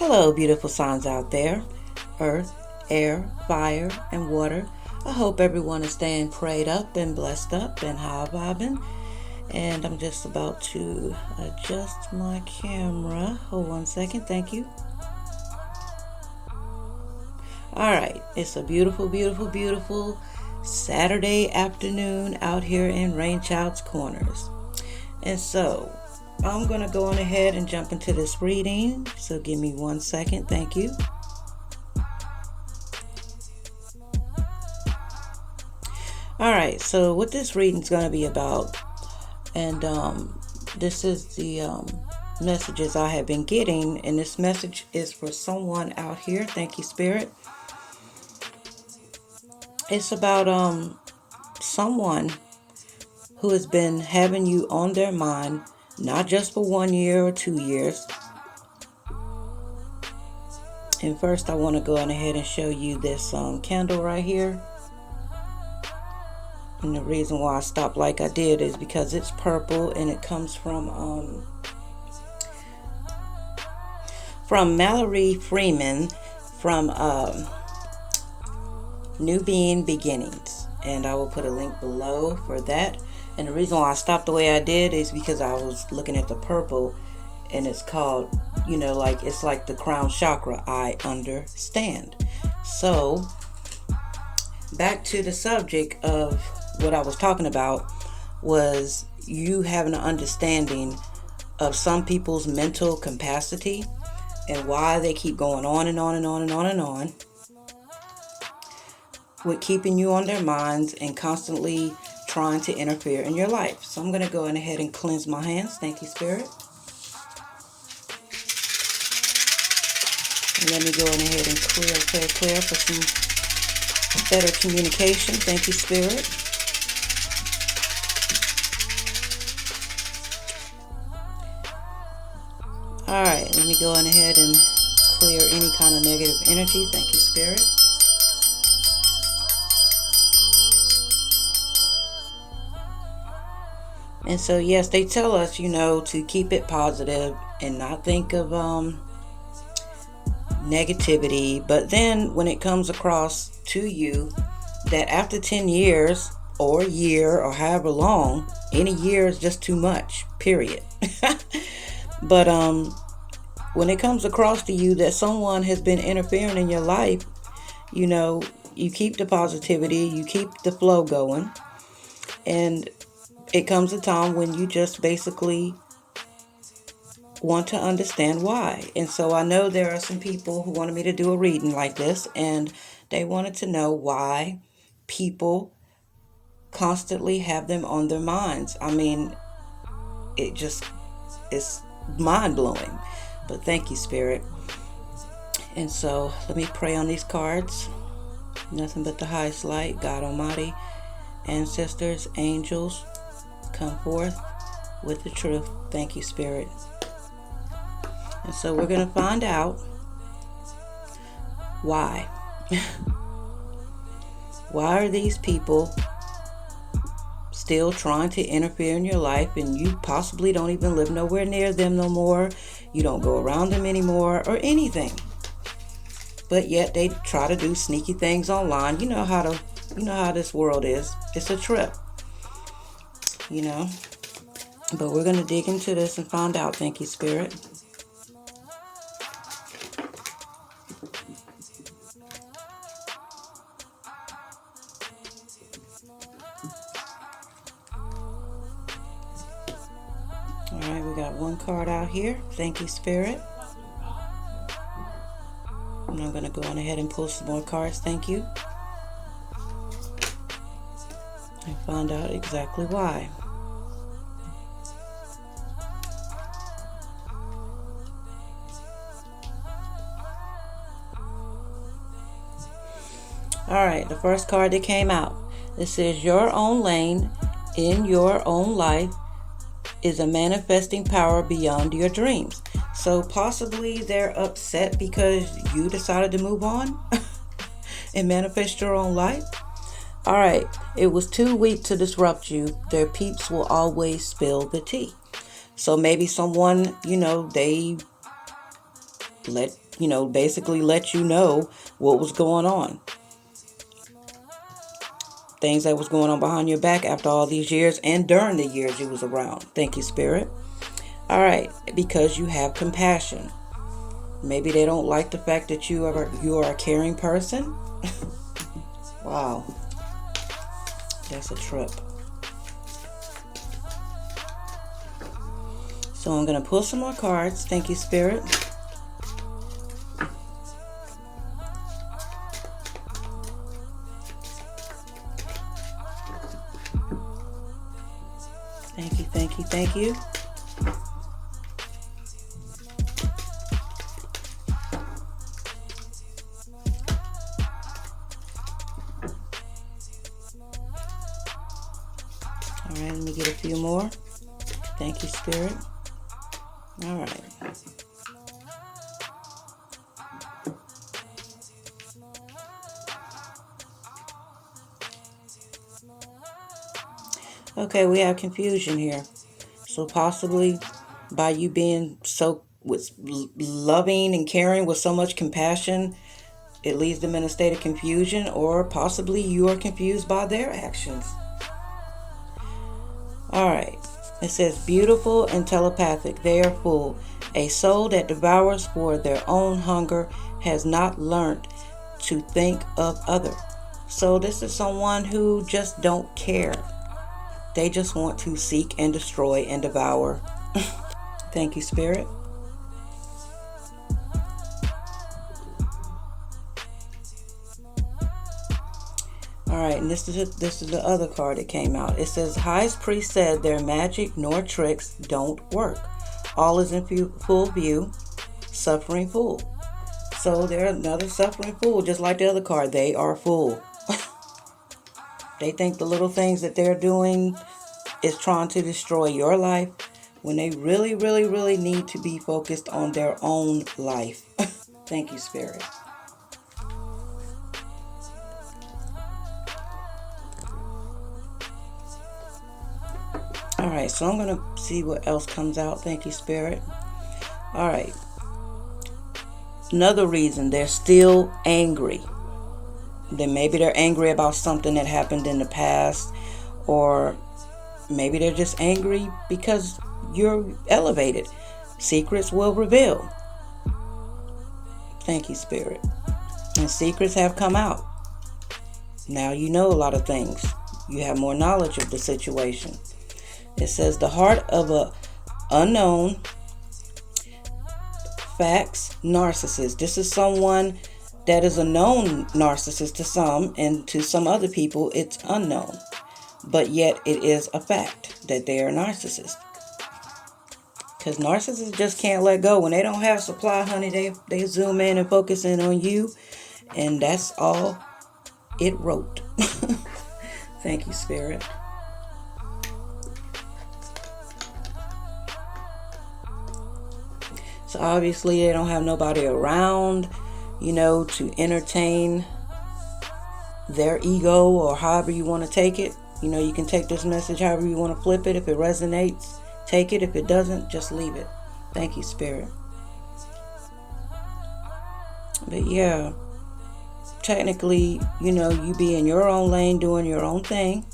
Hello, beautiful signs out there. Earth, air, fire, and water. I hope everyone is staying prayed up and blessed up and high vibing. And I'm just about to adjust my camera. Hold one second. Thank you. Alright, it's a beautiful, beautiful, beautiful Saturday afternoon out here in Rainchild's Corners. And so, I'm going to go on ahead and jump into this reading. So give me 1 second. Thank you. Alright, so what this reading is going to be about, and this is the messages I have been getting, and this message is for someone out here. Thank you, Spirit. It's about someone who has been having you on their mind, not just for 1 year or 2 years. And first I want to go on ahead and show you this candle right here. And the reason why I stopped like I did is because it's purple, and it comes from Mallory Freeman from New Being Beginnings. And I will put a link below for that. And the reason why I stopped the way I did is because I was looking at the purple, and it's called, it's like the crown chakra. I understand. So back to the subject of what I was talking about, was you having an understanding of some people's mental capacity and why they keep going on and on and on and on and on with keeping you on their minds and constantly trying to interfere in your life. So I'm going to go in ahead and cleanse my hands. Thank you, Spirit. And let me go in ahead and clear for some better communication. Thank you, Spirit. Alright, let me go on ahead and clear any kind of negative energy. Thank you, Spirit. And so, yes, they tell us, to keep it positive and not think of negativity. But then when it comes across to you that after 10 years or a year or however long, any year is just too much, period. But when it comes across to you that someone has been interfering in your life, you keep the positivity, you keep the flow going, and it comes a time when you just basically want to understand why. And so I know there are some people who wanted me to do a reading like this, and they wanted to know why people constantly have them on their minds. I mean, it's mind-blowing. But thank you, Spirit. And so let me pray on these cards. Nothing but the highest light, God Almighty, ancestors, angels, come forth with the truth. Thank you, Spirit. And so we're going to find out why. Why are these people still trying to interfere in your life, and you possibly don't even live nowhere near them no more? You don't go around them anymore or anything. But yet they try to do sneaky things online. You know how this world is. It's a trip. But we're going to dig into this and find out. Thank you, Spirit. Alright, we got one card out here. Thank you, Spirit. And I'm going to go on ahead and pull some more cards. Thank you. And find out exactly why. Alright, the first card that came out. It says, your own lane in your own life is a manifesting power beyond your dreams. So possibly they're upset because you decided to move on and manifest your own life. Alright, it was too weak to disrupt you. Their peeps will always spill the tea. So maybe someone, they let basically let you know what was going on. Things that was going on behind your back after all these years and during the years you was around. Thank you, Spirit. All right, because you have compassion. Maybe they don't like the fact that you are a caring person. Wow. That's a trip. So I'm going to pull some more cards. Thank you, Spirit. Thank you, thank you, thank you. All right, let me get a few more. Thank you, Spirit. All right. Okay, we have confusion here. So possibly by you being so loving and caring with so much compassion, it leaves them in a state of confusion, or possibly you are confused by their actions. All right. It says, beautiful and telepathic, they are full. A soul that devours for their own hunger has not learned to think of other. So this is someone who just don't care. They just want to seek and destroy and devour. Thank you, Spirit. All right, and this is the other card that came out. It says, Highest Priest said their magic nor tricks don't work. All is in full view, suffering fool. So they're another suffering fool, just like the other card. They are fool. They think the little things that they're doing is trying to destroy your life when they really, really, really need to be focused on their own life. Thank you, Spirit. All right, so I'm going to see what else comes out. Thank you, Spirit. All right. Another reason they're still angry. Then maybe they're angry about something that happened in the past, or maybe they're just angry because you're elevated. Secrets will reveal. Thank you, Spirit. And secrets have come out. Now you know a lot of things. You have more knowledge of the situation. It says the heart of a unknown facts narcissist. This is someone that is a known narcissist to some, and to some other people it's unknown. But yet it is a fact that they are narcissists. Because narcissists just can't let go. When they don't have supply, honey, they zoom in and focus in on you. And that's all it wrote. Thank you, Spirit. So obviously they don't have nobody around, to entertain their ego, or however you want to take it. You can take this message however you want to flip it. If it resonates, take it. If it doesn't, just leave it. Thank you, Spirit. But yeah, technically, you be in your own lane doing your own thing.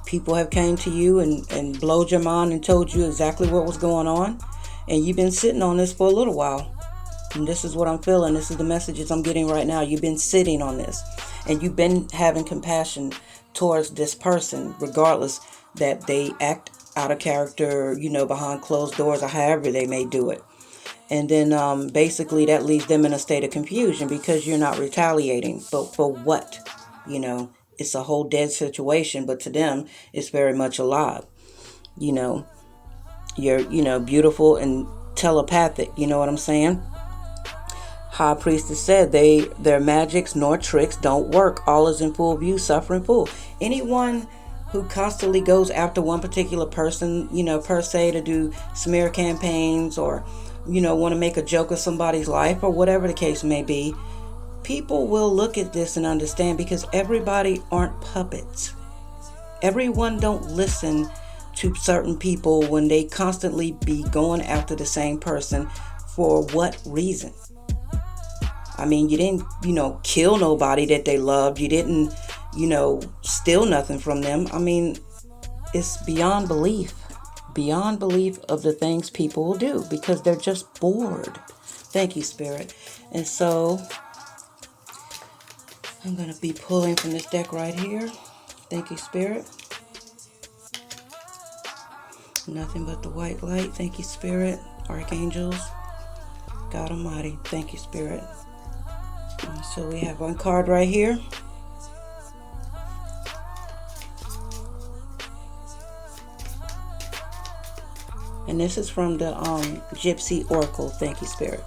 People have came to you and blowed your mind and told you exactly what was going on. And you've been sitting on this for a little while. And this is what I'm feeling. This is the messages I'm getting right now. You've been sitting on this. And you've been having compassion towards this person, regardless that they act out of character, behind closed doors, or however they may do it. And then basically that leaves them in a state of confusion because you're not retaliating. But for what? It's a whole dead situation, but to them, it's very much alive. You're, beautiful and telepathic. You know what I'm saying? High Priestess said their magics nor tricks don't work. All is in full view, suffering full. Anyone who constantly goes after one particular person, per se, to do smear campaigns, or, want to make a joke of somebody's life, or whatever the case may be, people will look at this and understand, because everybody aren't puppets. Everyone don't listen to certain people when they constantly be going after the same person For what reason? I mean, you didn't, kill nobody that they loved. You didn't, steal nothing from them. I mean, it's beyond belief of the things people will do because they're just bored. Thank you, Spirit. And so I'm going to be pulling from this deck right here. Thank you, Spirit. Nothing but the white light. Thank you, Spirit. Archangels. God Almighty. Thank you, Spirit. And so we have one card right here. And this is from the Gypsy Oracle. Thank you, Spirit.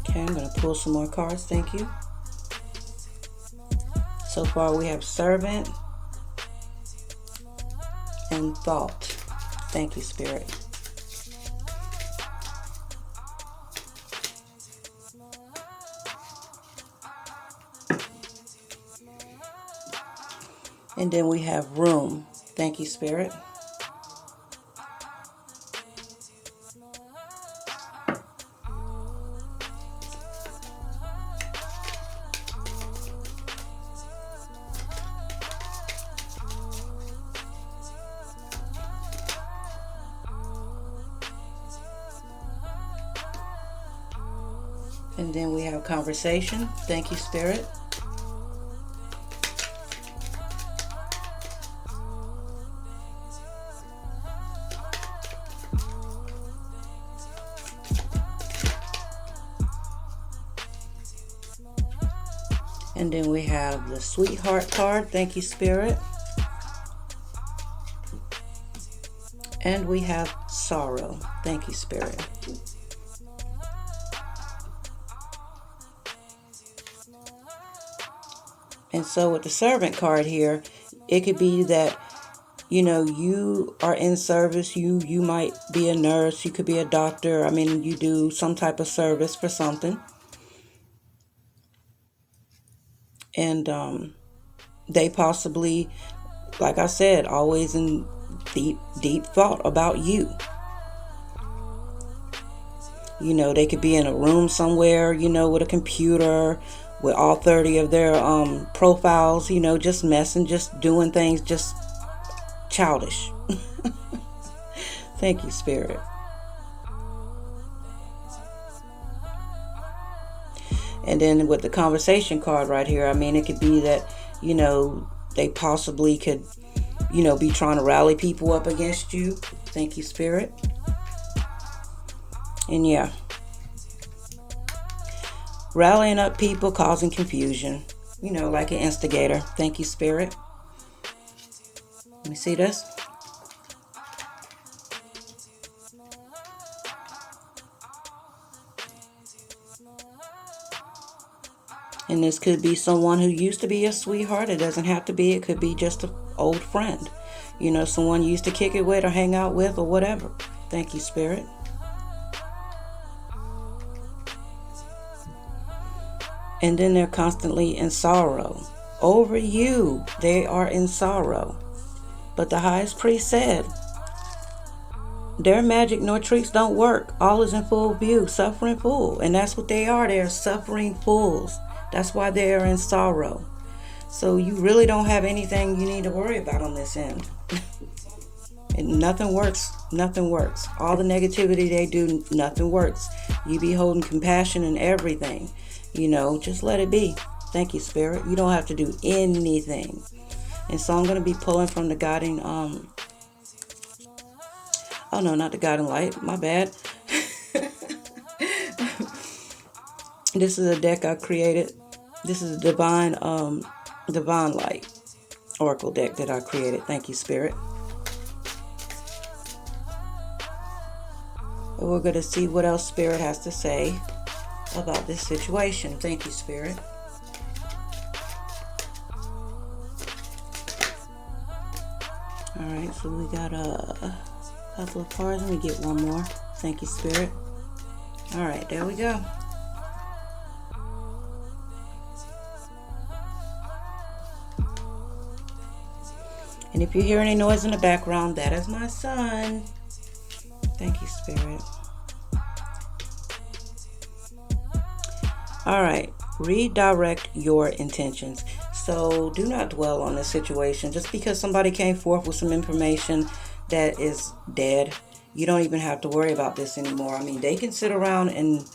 Okay, I'm going to pull some more cards. Thank you. So far we have Servant and Thought. Thank you, Spirit. And then we have Room. Thank you, Spirit. And then we have Conversation. Thank you, Spirit. And then we have the Sweetheart card. Thank you, Spirit. And we have Sorrow. Thank you, Spirit. And so with the Servant card here, it could be that, you are in service. You might be a nurse. You could be a doctor. I mean, you do some type of service for something. And they possibly, like I said, always in deep thought about you. They could be in a room somewhere, with a computer, with all 30 of their profiles, just messing, just doing things, just childish. Thank you, Spirit. And then with the Conversation card right here, I mean, it could be that, they possibly could, be trying to rally people up against you. Thank you, Spirit. And yeah. Rallying up people, causing confusion. Like an instigator. Thank you, Spirit. Let me see this. And this could be someone who used to be a sweetheart. It doesn't have to be. It could be just an old friend. Someone you used to kick it with or hang out with or whatever. Thank you, Spirit. And then they're constantly in sorrow. Over you, they are in sorrow. But the highest priest said, their magic nor tricks don't work. All is in full view, suffering fool. And that's what they are. They are suffering fools. That's why they are in sorrow. So you really don't have anything you need to worry about on this end. And nothing works. Nothing works. All the negativity they do, nothing works. You be holding compassion and everything. Just let it be. Thank you, Spirit. You don't have to do anything. And so I'm going to be pulling from the guiding, oh no, not the guiding light. My bad. This is a deck I created. This is a divine light oracle deck that I created. Thank you, Spirit. And we're going to see what else Spirit has to say about this situation. Thank you, Spirit. Alright, so we got a couple of cards. Let me get one more. Thank you, Spirit. Alright, there we go. And if you hear any noise in the background, that is my son. Thank you, Spirit. All right, redirect your intentions. So do not dwell on this situation. Just because somebody came forth with some information that is dead, you don't even have to worry about this anymore. I mean, they can sit around and,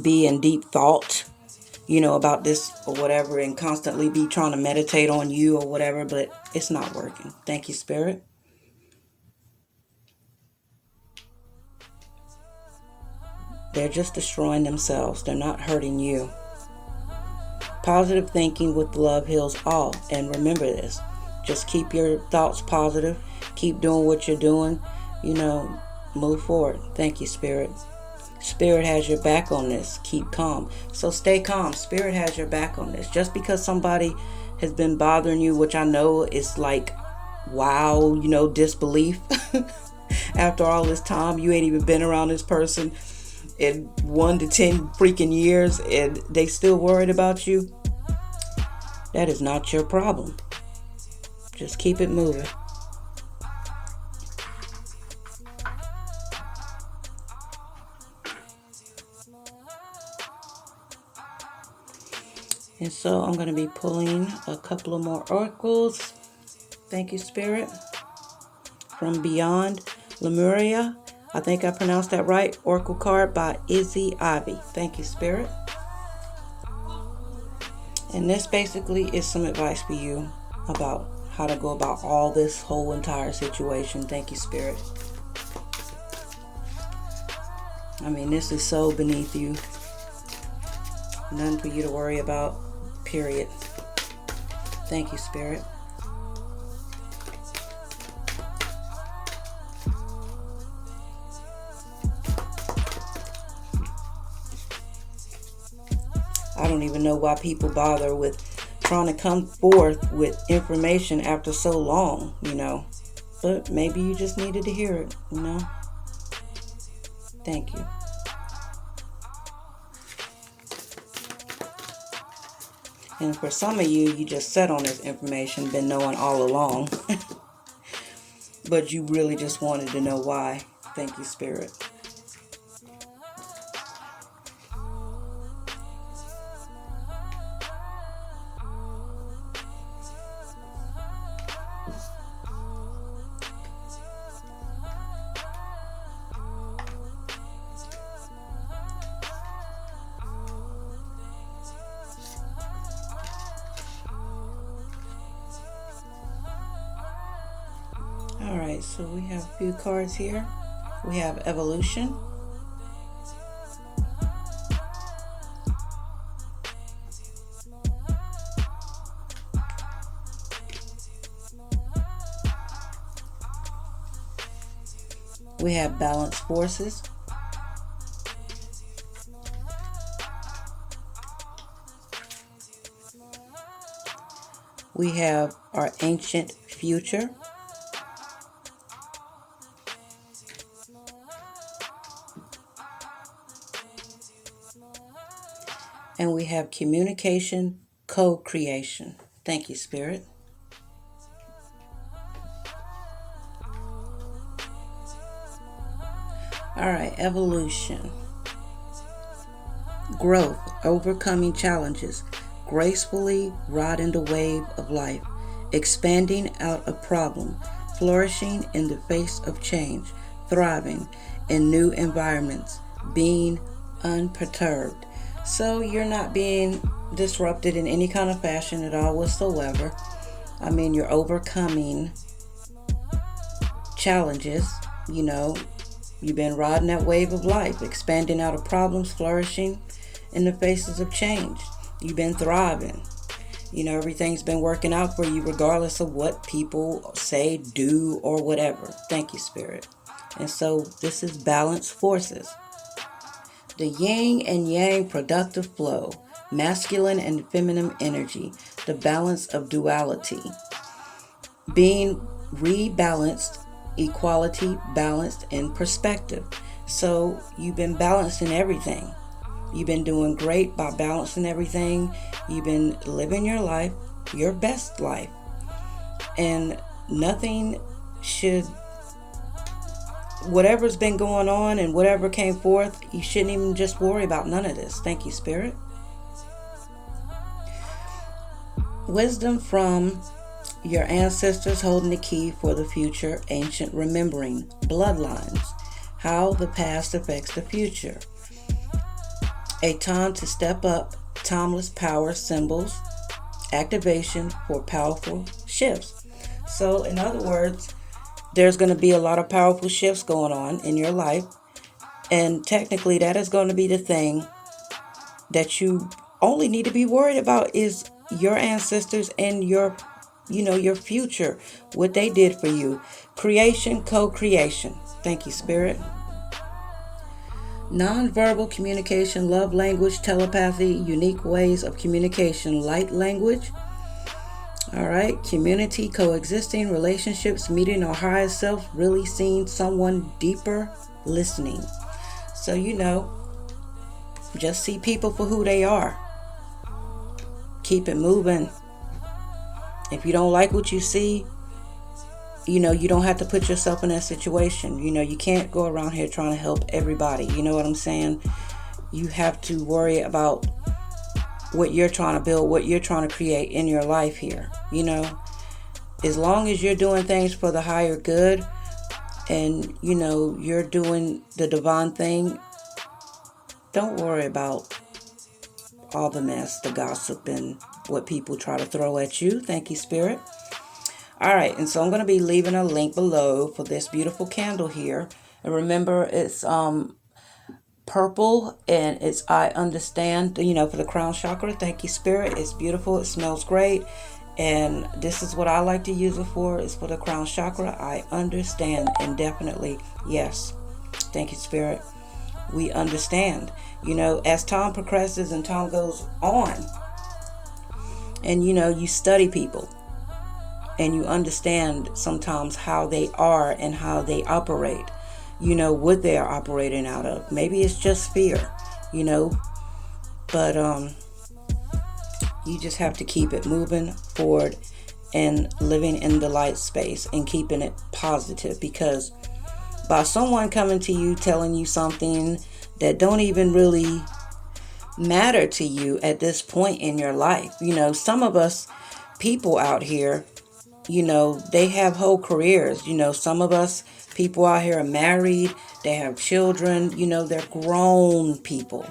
be in deep thought, about this or whatever, and constantly be trying to meditate on you or whatever, but it's not working. Thank you, Spirit. They're just destroying themselves. They're not hurting you. Positive thinking with love heals all. And remember this. Just keep your thoughts positive. Keep doing what you're doing. Move forward. Thank you, Spirit. Spirit has your back on this. Keep calm. So stay calm. Spirit has your back on this. Just because somebody has been bothering you, which I know is like, wow, disbelief. After all this time, you ain't even been around this person in 1 to 10 freaking years, and they still worried about you. That is not your problem. Just keep it moving. And so I'm going to be pulling a couple of more oracles. Thank you, Spirit. From Beyond Lemuria. I think I pronounced that right. Oracle card by Izzy Ivy. Thank you, Spirit. And this basically is some advice for you about how to go about all this whole entire situation. Thank you, Spirit. I mean, this is so beneath you. Nothing for you to worry about, period. Thank you, Spirit. I don't even know why people bother with trying to come forth with information after so long, But maybe you just needed to hear it, Thank you. And for some of you, you just sat on this information, been knowing all along. But you really just wanted to know why. Thank you, Spirit. Alright, so we have a few cards here. We have Evolution. We have Balanced Forces. We have our Ancient Future. And we have Communication Co-Creation. Thank you, Spirit. All right, Evolution. Growth, overcoming challenges, gracefully riding the wave of life, expanding out of problem, flourishing in the face of change, thriving in new environments, being unperturbed. So you're not being disrupted in any kind of fashion at all whatsoever. I mean, you're overcoming challenges, You've been riding that wave of life, expanding out of problems, flourishing in the faces of change. You've been thriving. Everything's been working out for you regardless of what people say, do, or whatever. Thank you, Spirit. And so this is Balanced Forces. The yin and yang productive flow, masculine and feminine energy, the balance of duality, being rebalanced, equality, balanced, and perspective. So you've been balancing everything. You've been doing great by balancing everything. You've been living your life. your best life. And nothing should, whatever's been going on and whatever came forth, you shouldn't even just worry about none of this. Thank you, Spirit. Wisdom from your ancestors holding the key for the future, ancient remembering, bloodlines, how the past affects the future. A time to step up, timeless power symbols, activation for powerful shifts. So in other words, there's going to be a lot of powerful shifts going on in your life. And technically that is going to be the thing that you only need to be worried about is your ancestors and your future, what they did for you. Creation, co-creation. Thank you, Spirit. Non-verbal communication, love language, telepathy, unique ways of communication, light language. All right, community, coexisting, relationships, meeting our highest self, really seeing someone deeper, listening. So, just see people for who they are. Keep it moving. If you don't like what you see, you don't have to put yourself in that situation. You can't go around here trying to help everybody. You know what I'm saying? You have to worry about what you're trying to build, what you're trying to create in your life here. As long as you're doing things for the higher good and, you're doing the divine thing, don't worry about all the mess, the gossip, and what people try to throw at you. Thank you, Spirit. All right, and so I'm going to be leaving a link below for this beautiful candle here. And remember, it's purple, and it's I understand, for the crown chakra. Thank you, Spirit. It's beautiful. It smells great. And this is what I like to use it for. It's for the crown chakra. I understand. And definitely, yes. Thank you, Spirit. We understand. As time progresses and time goes on, and you study people, and you understand sometimes how they are and how they operate, what they are operating out of. Maybe it's just fear, but you just have to keep it moving forward and living in the light space and keeping it positive, because by someone coming to you telling you something that don't even really matter to you at this point in your life. Some of us people out here, they have whole careers. Some of us people out here are married, they have children, they're grown people.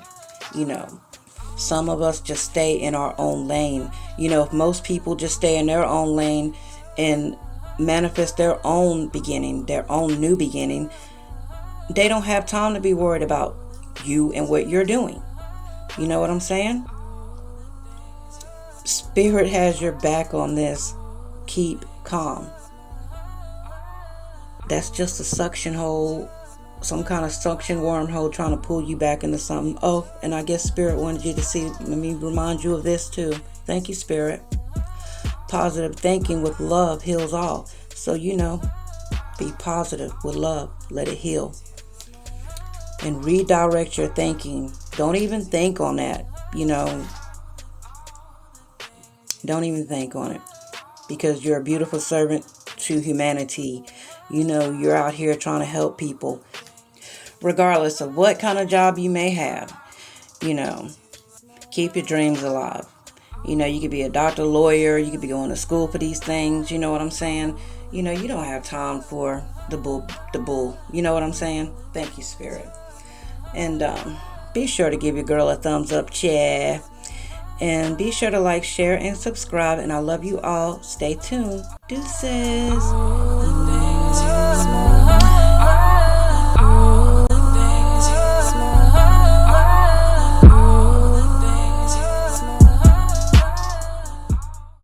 Some of us just stay in our own lane. If most people just stay in their own lane and manifest their own beginning, their own new beginning, they don't have time to be worried about you and what you're doing. You know what I'm saying? Spirit has your back on this. Keep calm. That's just a suction hole, some kind of suction wormhole trying to pull you back into something. Oh, and I guess Spirit wanted you to see, let me remind you of this too. Thank you, Spirit. Positive thinking with love heals all. So, be positive with love. Let it heal. And redirect your thinking. Don't even think on that. Don't even think on it. Because you're a beautiful servant to humanity. You're out here trying to help people. Regardless of what kind of job you may have. Keep your dreams alive. You could be a doctor, lawyer. You could be going to school for these things. You know what I'm saying? You don't have time for the bull. You know what I'm saying? Thank you, Spirit. And be sure to give your girl a thumbs up, chair. And be sure to like, share, and subscribe. And I love you all. Stay tuned. Deuces.